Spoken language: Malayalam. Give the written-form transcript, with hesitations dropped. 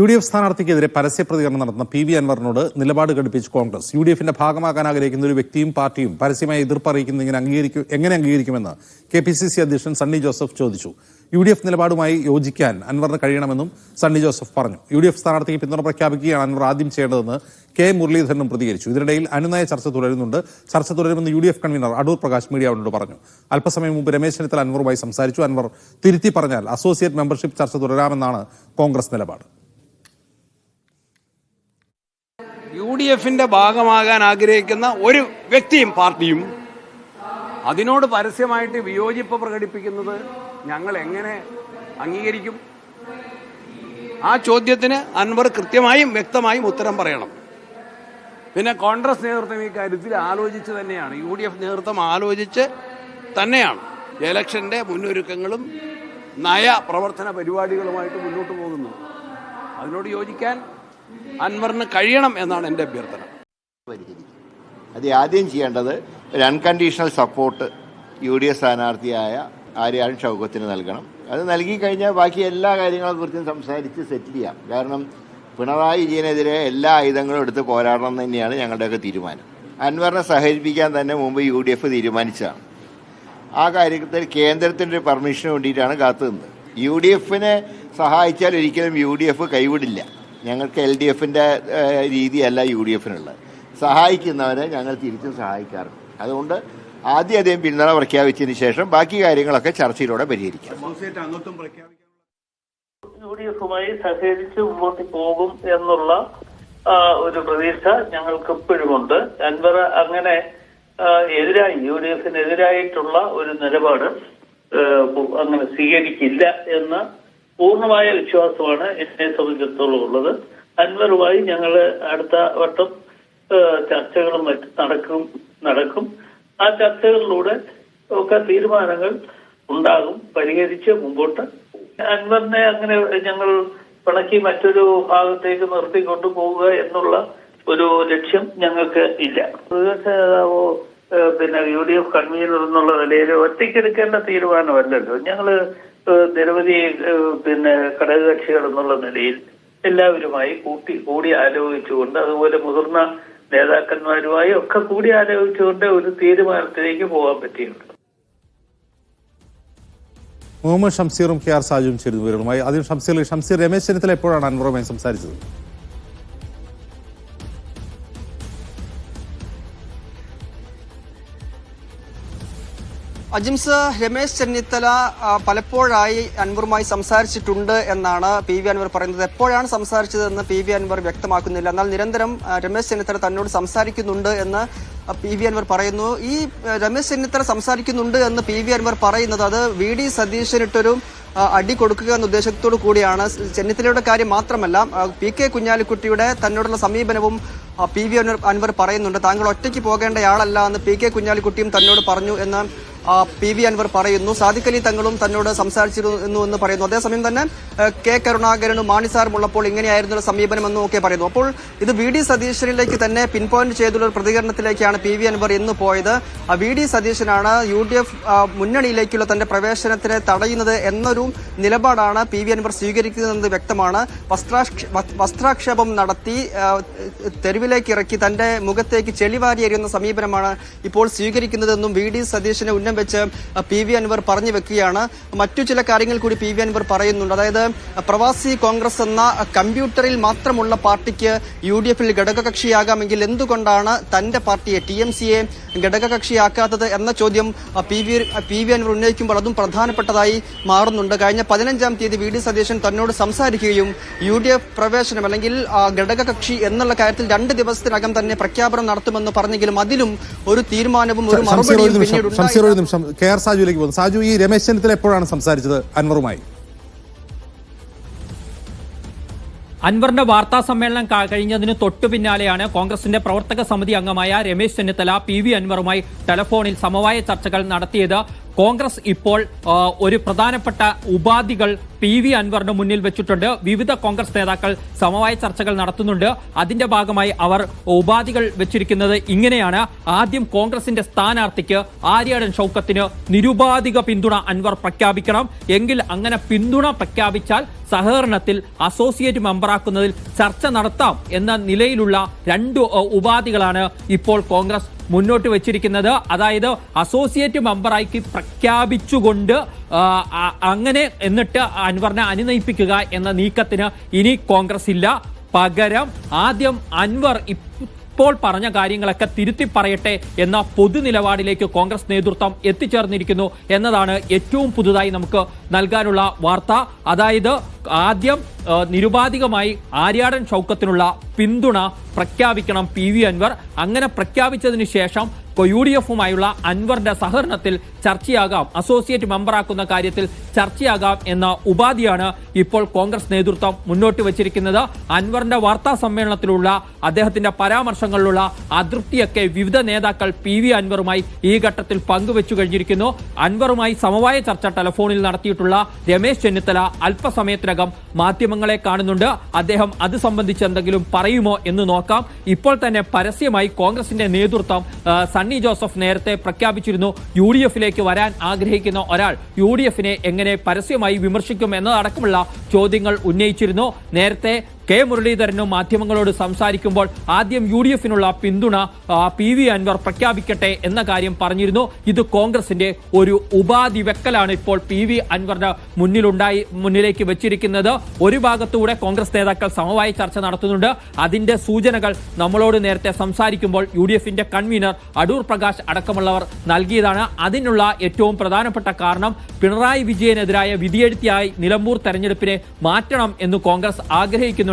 UDF സ്ഥാനാർത്ഥിക്കെതിരെ പരസ്യപ്രതികരണം നടത്തുന്ന PV അൻവറിനോട് നിലപാട് ഘടിപ്പിച്ച് കോൺഗ്രസ്. UDFന്റെ ഭാഗമാകാൻ ആഗ്രഹിക്കുന്ന ഒരു വ്യക്തിയും പാർട്ടിയും പരസ്യമായി എതിർപ്പ് അറിയിക്കുന്ന എങ്ങനെ അംഗീകരിക്കുമെന്ന് KPCC അധ്യക്ഷൻ സണ്ണി ജോസഫ് ചോദിച്ചു. UDF നിലപാടുമായി യോജിക്കാൻ അൻവറിന് കഴിയണമെന്നും സണ്ണി ജോസഫ് പറഞ്ഞു. UDF സ്ഥാനാർത്ഥിക്ക് പിന്തുണ പ്രഖ്യാപിക്കുകയാണ് അൻവർ ആദ്യം ചെയ്യേണ്ടതെന്ന് K മുരളീധരനും പ്രതികരിച്ചു. ഇതിനിടയിൽ അനുനയ ചർച്ച തുടരുന്നുണ്ട്. ചർച്ച തുടരുമെന്ന് UDF കൺവീനർ അടൂർ പ്രകാശ് മീഡിയയോട് പറഞ്ഞു. അല്പസമയം മുമ്പ് രമേശ് ചെന്നിത്തല അൻവറുമായി സംസാരിച്ചു. അൻവർ തിരുത്തി പറഞ്ഞാൽ അസോസിയേറ്റ് മെമ്പർഷിപ്പ് ചർച്ച തുടരാമെന്നാണ് കോൺഗ്രസ് നിലപാട്. UDFന്റെ ഭാഗമാകാൻ ആഗ്രഹിക്കുന്ന ഒരു വ്യക്തിയും പാർട്ടിയും അതിനോട് പരസ്യമായിട്ട് വിയോജിപ്പ് പ്രകടിപ്പിക്കുന്നത് ഞങ്ങൾ എങ്ങനെ അംഗീകരിക്കും? ആ ചോദ്യത്തിന് അൻവർ കൃത്യമായും വ്യക്തമായും ഉത്തരം പറയണം. പിന്നെ കോൺഗ്രസ് നേതൃത്വം ഈ കാര്യത്തിൽ ആലോചിച്ച് തന്നെയാണ്, UDF നേതൃത്വം ആലോചിച്ച് തന്നെയാണ് ഇലക്ഷന്റെ മുന്നൊരുക്കങ്ങളും നയ പ്രവർത്തന പരിപാടികളുമായിട്ട് മുന്നോട്ട് പോകുന്നത്. അതിനോട് യോജിക്കാൻ അൻവറിന് കഴിയണം എന്നാണ് എൻ്റെ അഭ്യർത്ഥന. അത് ആദ്യം ചെയ്യേണ്ടത് ഒരു അൺകണ്ടീഷണൽ സപ്പോർട്ട് UDF സ്ഥാനാർത്ഥിയായ ആര്യാടൻ ഷൗക്കത്തിന് നൽകണം. അത് നൽകി കഴിഞ്ഞാൽ ബാക്കി എല്ലാ കാര്യങ്ങളെക്കുറിച്ചും സംസാരിച്ച് സെറ്റിൽ ചെയ്യാം. കാരണം പിണറായി വിജയനെതിരെ എല്ലാ ആയുധങ്ങളും എടുത്ത് പോരാടണം എന്ന് തന്നെയാണ് ഞങ്ങളുടെയൊക്കെ തീരുമാനം. അൻവറിനെ സഹകരിപ്പിക്കാൻ തന്നെ മുമ്പ് UDF തീരുമാനിച്ചതാണ്. ആ കാര്യത്തിൽ കേന്ദ്രത്തിൻ്റെ ഒരു പെർമിഷന് വേണ്ടിയിട്ടാണ് കാത്തുനിന്നത്. UDFനെ സഹായിച്ചാൽ ഒരിക്കലും UDF കൈവിടില്ല. ഞങ്ങൾക്ക് LDFന്റെ രീതിയല്ല UDFനുള്ളത്. സഹായിക്കുന്നവരെ ഞങ്ങൾ തിരിച്ചും സഹായിക്കാറുണ്ട്. അതുകൊണ്ട് ആദ്യം അദ്ദേഹം പിന്തുണ പ്രഖ്യാപിച്ചതിന് ശേഷം ബാക്കി കാര്യങ്ങളൊക്കെ ചർച്ചയിലൂടെ പരിഹരിക്കാം. UDFുമായി സഹകരിച്ച് മുമ്പോട്ട് പോകും എന്നുള്ള ഒരു പ്രതീക്ഷ ഞങ്ങൾക്ക് എപ്പോഴുമുണ്ട്. അൻവർ അങ്ങനെ UDFിനെതിരായിട്ടുള്ള ഒരു നിലപാട് അങ്ങനെ സ്വീകരിക്കില്ല എന്ന പൂർണ്ണമായ വിശ്വാസമാണ് എന്നെ സംബന്ധിച്ചിടത്തോളം ഉള്ളത്. അൻവറുമായി ഞങ്ങൾ അടുത്ത വട്ടം ചർച്ചകളും മറ്റും നടക്കും. ആ ചർച്ചകളിലൂടെ ഒക്കെ തീരുമാനങ്ങൾ ഉണ്ടാകും, പരിഹരിച്ച് മുമ്പോട്ട്. അൻവറിനെ അങ്ങനെ ഞങ്ങൾ പിണക്കി മറ്റൊരു ഭാഗത്തേക്ക് നിർത്തിക്കൊണ്ടു പോവുക എന്നുള്ള ഒരു ലക്ഷ്യം ഞങ്ങൾക്ക് ഇല്ല. പ്രതിപക്ഷ നേതാവോ പിന്നെ UDF കൺവീനർ എന്നുള്ള നിലയിൽ ഒറ്റയ്ക്കെടുക്കേണ്ട തീരുമാനമല്ലല്ലോ. ഞങ്ങള് നിരവധി ഘടകകക്ഷികൾ എന്നുള്ള നിലയിൽ എല്ലാവരുമായി കൂടി ആലോചിച്ചുകൊണ്ട്, അതുപോലെ മുതിർന്ന നേതാക്കന്മാരുമായി ഒക്കെ കൂടി ആലോചിച്ചുകൊണ്ട് ഒരു തീരുമാനത്തിലേക്ക് പോകാൻ പറ്റിയുണ്ട്. മുഹമ്മദ് ഷംസീറും KR സാജുവും ചേരുന്നു വിവരങ്ങളുമായി. ആദ്യം ഷംസീർ, രമേശ് ചെന്നിത്തല എപ്പോഴാണ് അൻവറുമായി സംസാരിച്ചത്? അജിംസ്, രമേശ് ചെന്നിത്തല പലപ്പോഴായി അൻവറുമായി സംസാരിച്ചിട്ടുണ്ട് എന്നാണ് PV അൻവർ പറയുന്നത്. എപ്പോഴാണ് സംസാരിച്ചതെന്ന് PV അൻവർ വ്യക്തമാക്കുന്നില്ല. എന്നാൽ നിരന്തരം രമേശ് ചെന്നിത്തല തന്നോട് സംസാരിക്കുന്നുണ്ട് എന്ന് PV അൻവർ പറയുന്നു. ഈ രമേശ് ചെന്നിത്തല സംസാരിക്കുന്നുണ്ട് എന്ന് PV അൻവർ പറയുന്നത് അത് VD സതീശനിട്ടൊരു അടി കൊടുക്കുക എന്ന ഉദ്ദേശത്തോടു കൂടിയാണ്. ചെന്നിത്തലയുടെ കാര്യം മാത്രമല്ല, PK കുഞ്ഞാലിക്കുട്ടിയുടെ തന്നോടുള്ള സമീപനവും PV അൻവർ പറയുന്നുണ്ട്. താങ്കൾ ഒറ്റയ്ക്ക് പോകേണ്ടയാളല്ല എന്ന് PK കുഞ്ഞാലിക്കുട്ടിയും തന്നോട് പറഞ്ഞു എന്ന് PV അൻവർ പറയുന്നു. സാദിഖ് അലി തങ്ങളും തന്നോട് സംസാരിച്ചിരുന്നു എന്ന് പറയുന്നു. അതേസമയം തന്നെ K കരുണാകരനും മാണിസാറും ഉള്ളപ്പോൾ ഇങ്ങനെയായിരുന്നുള്ള സമീപനമെന്നും ഒക്കെ പറയുന്നു. അപ്പോൾ ഇത് VD സതീശനിലേക്ക് തന്നെ പിൻ പോയിന്റ് ചെയ്തുള്ള ഒരു പ്രതികരണത്തിലേക്കാണ് PV അൻവർ ഇന്ന് പോയത്. VD സതീശനാണ് UDF മുന്നണിയിലേക്കുള്ള തന്റെ പ്രവേശനത്തിനെ തടയുന്നത് എന്നൊരു നിലപാടാണ് PV അൻവർ സ്വീകരിക്കുന്നതെന്ന് വ്യക്തമാണ്. വസ്ത്രാക്ഷേപം നടത്തി തെരുവിലേക്ക് ഇറക്കി തന്റെ മുഖത്തേക്ക് ചെളിവാരി എറിയുന്ന സമീപനമാണ് ഇപ്പോൾ സ്വീകരിക്കുന്നതെന്നും VD സതീശനെ ഉന്നം വെച്ച് PV അൻവർ പറഞ്ഞു വെക്കുകയാണ്. മറ്റു ചില കാര്യങ്ങൾ കൂടി PV അൻവർ പറയുന്നുണ്ട്. അതായത് പ്രവാസി കോൺഗ്രസ് എന്ന കമ്പ്യൂട്ടറിൽ മാത്രമുള്ള പാർട്ടിക്ക് UDFിൽ ഘടകകക്ഷിയാകാമെങ്കിൽ എന്തുകൊണ്ടാണ് തന്റെ പാർട്ടിയെ TMCയെ ഘടകകക്ഷിയാക്കാത്തത് എന്ന ചോദ്യം PV അൻവർ ഉന്നയിക്കുമ്പോൾ അതും പ്രധാനപ്പെട്ടതായി മാറുന്നുണ്ട്. കഴിഞ്ഞ 15-ാം തീയതി VD സതീശൻ തന്നോട് സംസാരിക്കുകയും UDF പ്രവേശനം അല്ലെങ്കിൽ ഘടകകക്ഷി എന്നുള്ള കാര്യത്തിൽ 2 ദിവസത്തിനകം തന്നെ പ്രഖ്യാപനം നടത്തുമെന്ന് പറഞ്ഞെങ്കിലും അതിലും ഒരു തീരുമാനവും ഒരു മറുപടിയും പിന്നീട് KR സാജുവിലേക്ക് പോകുന്നു. സാജു, ഈ രമേശ് ചെന്നിത്തല എപ്പോഴാണ് സംസാരിച്ചത് അൻവറുമായി? അൻവറിന്റെ വാർത്താ സമ്മേളനം കഴിഞ്ഞതിന് തൊട്ടു പിന്നാലെയാണ് കോൺഗ്രസിന്റെ പ്രവർത്തക സമിതി അംഗമായ രമേശ് ചെന്നിത്തല PV അൻവറുമായി ടെലഫോണിൽ സമവായ ചർച്ചകൾ നടത്തിയത്. കോൺഗ്രസ് ഇപ്പോൾ ഒരു പ്രധാനപ്പെട്ട ഉപാധികൾ PV അൻവറിന് മുന്നിൽ വെച്ചിട്ടുണ്ട്. വിവിധ കോൺഗ്രസ് നേതാക്കൾ സമവായ ചർച്ചകൾ നടത്തുന്നുണ്ട്. അതിന്റെ ഭാഗമായി അവർ ഉപാധികൾ വെച്ചിരിക്കുന്നത് ഇങ്ങനെയാണ്. ആദ്യം കോൺഗ്രസിന്റെ സ്ഥാനാർത്ഥിക്ക് ആര്യാടൻ ഷൗക്കത്തിന് നിരുപാധിക പിന്തുണ അൻവർ പ്രഖ്യാപിക്കണം. എങ്കിൽ അങ്ങനെ പിന്തുണ പ്രഖ്യാപിച്ചാൽ സഹകരണത്തിൽ അസോസിയേറ്റ് മെമ്പറാക്കുന്നതിൽ ചർച്ച നടത്താം എന്ന നിലയിലുള്ള 2 ഉപാധികളാണ് ഇപ്പോൾ കോൺഗ്രസ് മുന്നോട്ട് വെച്ചിരിക്കുന്നത്. അതായത് അസോസിയേറ്റ് മെമ്പറായി പ്രഖ്യാപിച്ചുകൊണ്ട് അങ്ങനെ എന്നിട്ട് അൻവറിനെ അനുനയിപ്പിക്കുക എന്ന നീക്കത്തിന് ഇനി കോൺഗ്രസ് ഇല്ല. പകരം ആദ്യം അൻവർ ഇപ്പോൾ പറഞ്ഞ കാര്യങ്ങളൊക്കെ തിരുത്തി പറയട്ടെ എന്ന പൊതു നിലപാടിലേക്ക് കോൺഗ്രസ് നേതൃത്വം എത്തിച്ചേർന്നിരിക്കുന്നു എന്നതാണ് ഏറ്റവും പുതുതായി നമുക്ക് നൽകാനുള്ള വാർത്ത. അതായത് ആദ്യം നിരുപാധികമായി ആര്യാടൻ ഷൗക്കത്തിനുള്ള പിന്തുണ പ്രഖ്യാപിക്കണം PV അൻവർ. അങ്ങനെ പ്രഖ്യാപിച്ചതിന് ശേഷം UDFുമായുള്ള അൻവറിന്റെ സഹകരണത്തിൽ ചർച്ചയാകാം, അസോസിയേറ്റ് മെമ്പറാക്കുന്ന കാര്യത്തിൽ ചർച്ചയാകാം എന്ന ഉപാധിയാണ് ഇപ്പോൾ കോൺഗ്രസ് നേതൃത്വം മുന്നോട്ട് വെച്ചിരിക്കുന്നത്. അൻവറിന്റെ വാർത്താ സമ്മേളനത്തിലുള്ള അദ്ദേഹത്തിന്റെ പരാമർശങ്ങളിലുള്ള അതൃപ്തിയൊക്കെ വിവിധ നേതാക്കൾ PV അൻവറുമായി ഈ ഘട്ടത്തിൽ പങ്കുവെച്ചു കഴിഞ്ഞിരിക്കുന്നു. അൻവറുമായി സമവായ ചർച്ച ടെലിഫോണിൽ നടത്തിയിട്ടുള്ള രമേശ് ചെന്നിത്തല അല്പസമയത്തിനകം മാധ്യമങ്ങളെ കാണുന്നുണ്ട്. അദ്ദേഹം അത് സംബന്ധിച്ച് എന്തെങ്കിലും പറയുമോ എന്ന് നോക്കാം. ഇപ്പോൾ തന്നെ പരസ്യമായി കോൺഗ്രസിന്റെ നേതൃത്വം സണ്ണി ജോസഫ് നേരത്തെ പ്രഖ്യാപിച്ചിരുന്നു UDFിലേക്ക് വരാൻ ആഗ്രഹിക്കുന്ന ഒരാൾ UDFിനെ എങ്ങനെ പരസ്യമായി വിമർശിക്കും എന്നതടക്കമുള്ള ചോദ്യങ്ങൾ ഉന്നയിച്ചിരുന്നു. നേരത്തെ കെ മുരളീധരനും മാധ്യമങ്ങളോട് സംസാരിക്കുമ്പോൾ ആദ്യം UDFിനുള്ള പിന്തുണ PV അൻവർ പ്രഖ്യാപിക്കട്ടെ എന്ന കാര്യം പറഞ്ഞിരുന്നു. ഇത് കോൺഗ്രസിന്റെ ഒരു ഉപാധി വെക്കലാണ് ഇപ്പോൾ PV അൻവറിന്റെ മുന്നിലേക്ക് വെച്ചിരിക്കുന്നത്. ഒരു ഭാഗത്തൂടെ കോൺഗ്രസ് നേതാക്കൾ സമവായ ചർച്ച നടത്തുന്നുണ്ട്. അതിന്റെ സൂചനകൾ നമ്മളോട് നേരത്തെ സംസാരിക്കുമ്പോൾ UDFിന്റെ കൺവീനർ അടൂർ പ്രകാശ് അടക്കമുള്ളവർ നൽകിയതാണ്. അതിനുള്ള ഏറ്റവും പ്രധാനപ്പെട്ട കാരണം പിണറായി വിജയനെതിരായ വിധിയെഴുത്തിയായി നിലമ്പൂർ തെരഞ്ഞെടുപ്പിനെ മാറ്റണം എന്ന് കോൺഗ്രസ് ആഗ്രഹിക്കുന്നു.